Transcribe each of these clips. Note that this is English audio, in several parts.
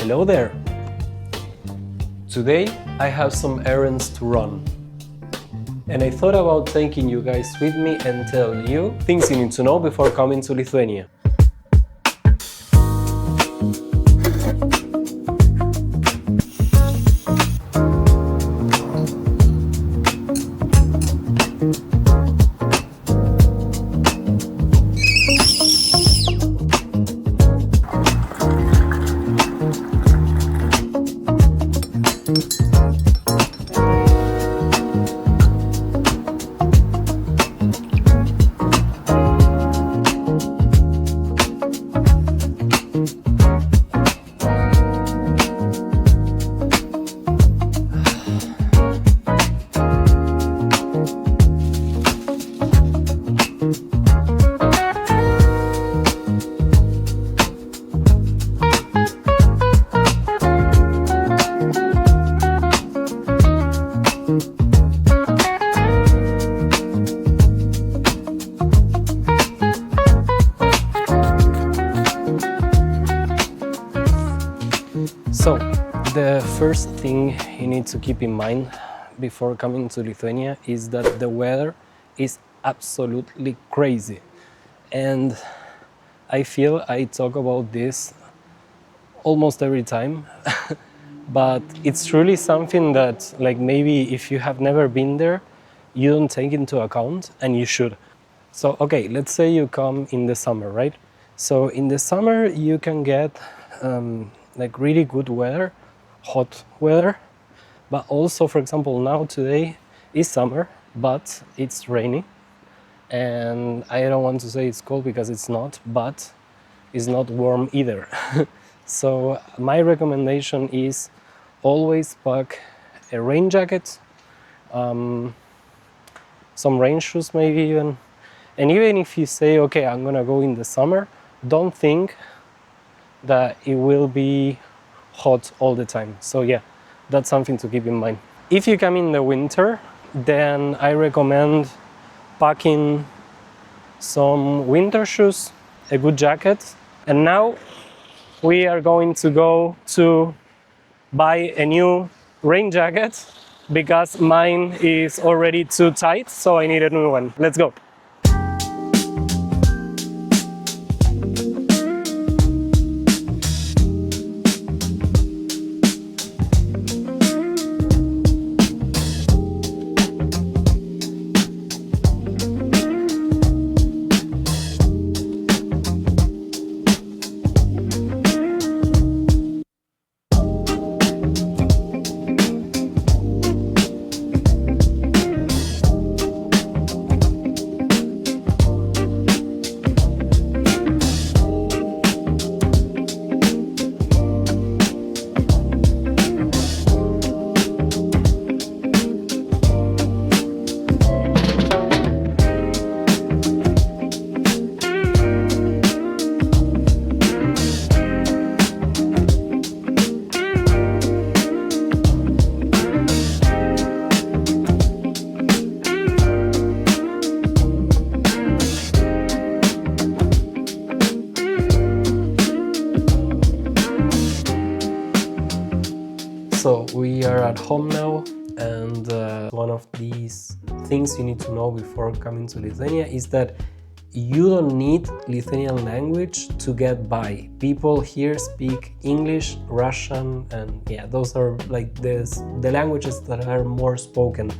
Hello there! Today I have some errands to run. And I thought about taking you guys with me and tell you things you need to know before coming to Lithuania. So, the first thing you need to keep in mind before coming to Lithuania is that the weather is absolutely crazy. And I feel I talk about this almost every time, but it's really something that, like, maybe if you have never been there, you don't take into account, and you should. So, okay, let's say you come in the summer, right? So in the summer you can get like really good weather, hot weather, but also, for example, now today is summer, but it's rainy, and I don't want to say it's cold because it's not, but it's not warm either. So my recommendation is always pack a rain jacket, some rain shoes maybe even, and even if you say, okay, I'm gonna go in the summer, don't think that it will be hot all the time. So yeah, that's something to keep in mind. If you come in the winter, then I recommend packing some winter shoes, a good jacket. And now we are going to go to buy a new rain jacket because mine is already too tight, so I need a new one. Let's go. So we are at home now, and one of these things you need to know before coming to Lithuania is that you don't need Lithuanian language to get by. People here speak English, Russian, and yeah, those are like the languages that are more spoken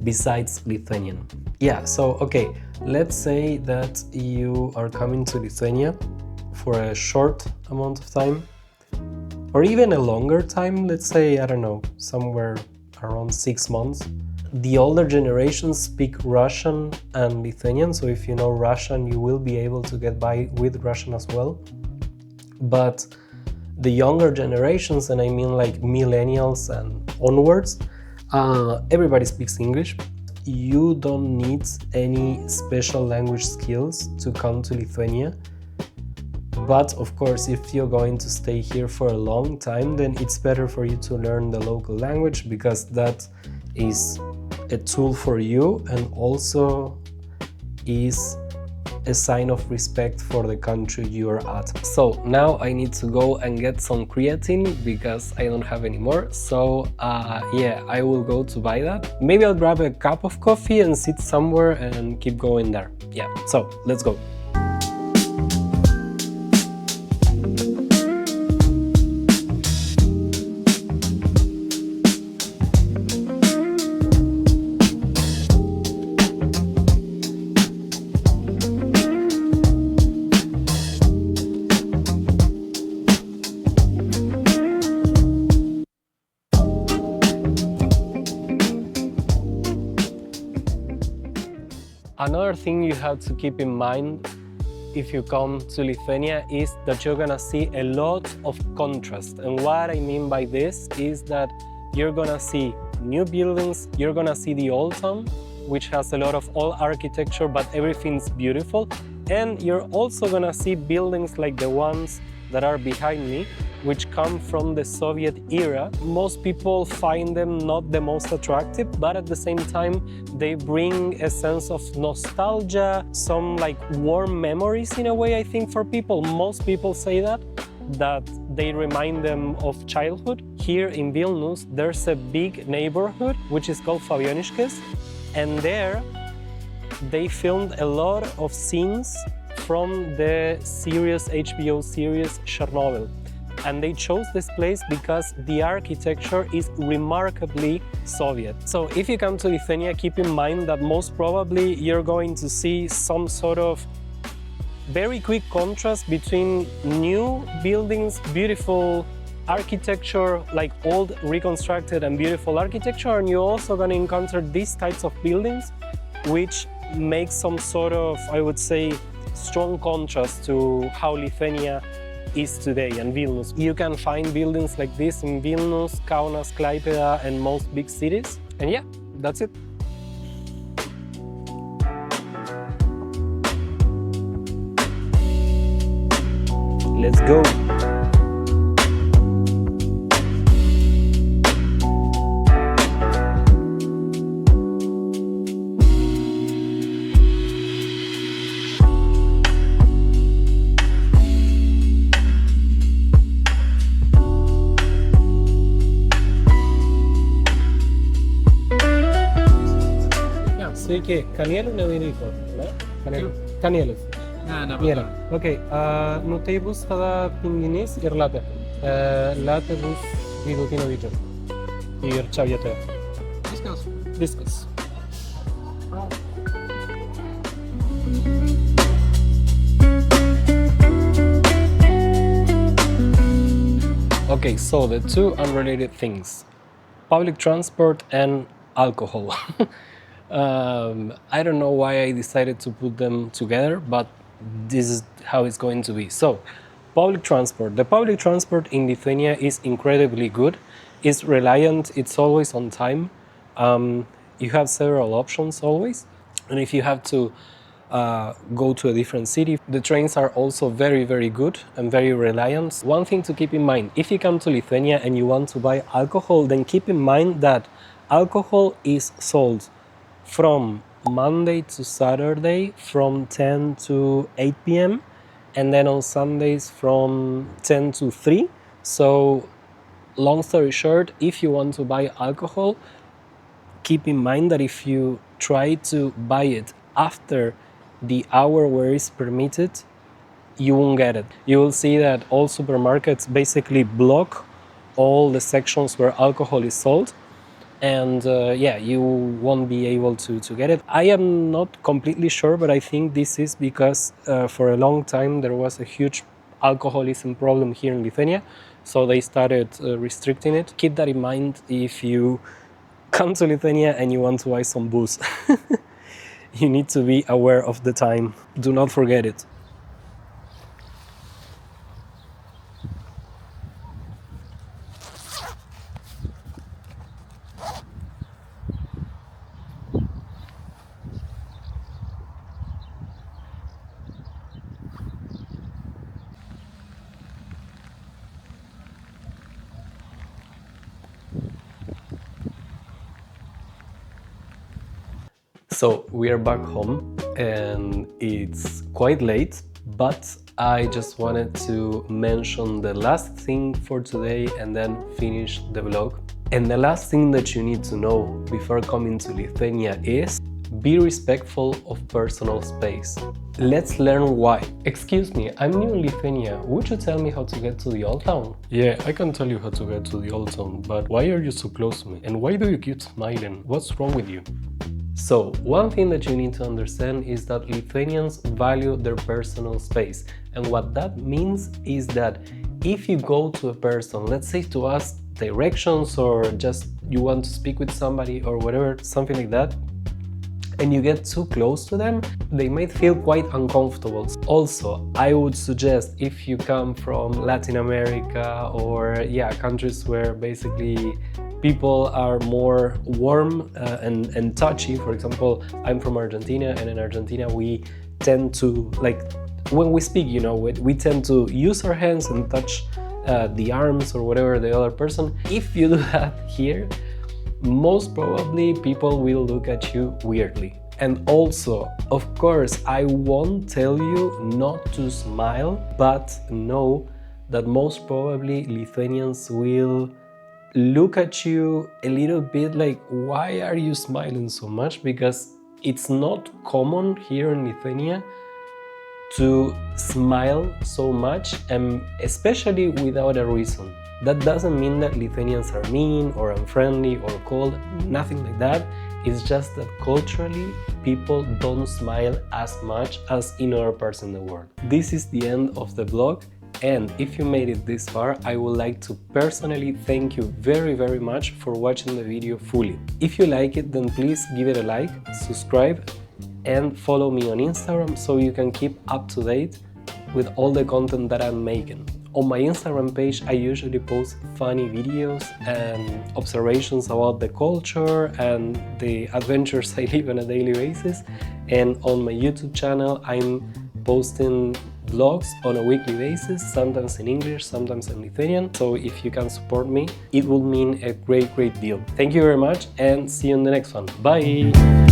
besides Lithuanian. Yeah, so okay, let's say that you are coming to Lithuania for a short amount of time, or even a longer time, let's say, I don't know, somewhere around 6 months. The older generations speak Russian and Lithuanian, so if you know Russian, you will be able to get by with Russian as well. But the younger generations, and I mean like millennials and onwards, everybody speaks English. You don't need any special language skills to come to Lithuania. But of course, if you're going to stay here for a long time, then it's better for you to learn the local language, because that is a tool for you and also is a sign of respect for the country you're at. So now I need to go and get some creatine because I don't have any more. So yeah, I will go to buy that. Maybe I'll grab a cup of coffee and sit somewhere and keep going there. Yeah, so let's go. Another thing you have to keep in mind if you come to Lithuania is that you're gonna see a lot of contrast. And what I mean by this is that you're gonna see new buildings, you're gonna see the old town, which has a lot of old architecture, but everything's beautiful. And you're also gonna see buildings like the ones that are behind me, which come from the Soviet era. Most people find them not the most attractive, but at the same time, they bring a sense of nostalgia, some like warm memories in a way, I think, for people. Most people say that they remind them of childhood. Here in Vilnius, there's a big neighborhood, which is called Fabioniškės, and there they filmed a lot of scenes from the HBO series Chernobyl. And they chose this place because the architecture is remarkably Soviet. So if you come to Lithuania, keep in mind that most probably you're going to see some sort of very quick contrast between new buildings, beautiful architecture, like old reconstructed and beautiful architecture, and you're also going to encounter these types of buildings which make some sort of, I would say, strong contrast to how Lithuania is today and Vilnius. You can find buildings like this in Vilnius, Kaunas, Klaipėda, and most big cities. And yeah, that's it. Let's go. Sveiki, kanielių nevainiko, ne? Kanielių. Ne, Nėra. Ok, nu tai bus tada tinginys ir latė. Latė bus vytautinio dydžio. Ir čia vietoje. Viskas. Okay, so the two unrelated things. Public transport and alcohol. I don't know why I decided to put them together, but this is how it's going to be. So, public transport. The public transport in Lithuania is incredibly good. It's reliant, it's always on time. You have several options always. And if you have to go to a different city, the trains are also very, very good and very reliant. One thing to keep in mind, if you come to Lithuania and you want to buy alcohol, then keep in mind that alcohol is sold from Monday to Saturday from 10 to 8 p.m. and then on Sundays from 10 to 3. So, long story short, if you want to buy alcohol, keep in mind that if you try to buy it after the hour where it's permitted, you won't get it. You will see that all supermarkets basically block all the sections where alcohol is sold. And yeah, you won't be able to get it. I am not completely sure, but I think this is because for a long time there was a huge alcoholism problem here in Lithuania, so they started restricting it. Keep that in mind if you come to Lithuania and you want to buy some booze. You need to be aware of the time. Do not forget it. So we are back home and it's quite late, but I just wanted to mention the last thing for today and then finish the vlog. And the last thing that you need to know before coming to Lithuania is be respectful of personal space. Let's learn why. Excuse me, I'm new in Lithuania. Would you tell me how to get to the old town? Yeah, I can tell you how to get to the old town, but why are you so close to me? And why do you keep smiling? What's wrong with you? So, one thing that you need to understand is that Lithuanians value their personal space. And what that means is that if you go to a person, let's say to ask directions or just you want to speak with somebody or whatever, something like that, and you get too close to them, they might feel quite uncomfortable. Also, I would suggest if you come from Latin America or countries where basically people are more warm and touchy. For example, I'm from Argentina, and in Argentina we tend to, like, when we speak, you know, we tend to use our hands and touch the arms or whatever the other person. If you do that here, most probably people will look at you weirdly. And also, of course, I won't tell you not to smile, but know that most probably Lithuanians will look at you a little bit like, why are you smiling so much? Because it's not common here in Lithuania to smile so much, and especially without a reason. That doesn't mean that Lithuanians are mean or unfriendly or cold, nothing like that. It's just that culturally, people don't smile as much as in other parts in the world. This is the end of the vlog, and if you made it this far, I would like to personally thank you very, very much for watching the video fully. If you like it, then please give it a like, subscribe, and follow me on Instagram so you can keep up to date with all the content that I'm making. On my Instagram page, I usually post funny videos and observations about the culture and the adventures I live on a daily basis. And on my YouTube channel, I'm posting vlogs on a weekly basis, sometimes in English, sometimes in Lithuanian. So if you can support me, it would mean a great, great deal. Thank you very much, and see you in the next one. Bye!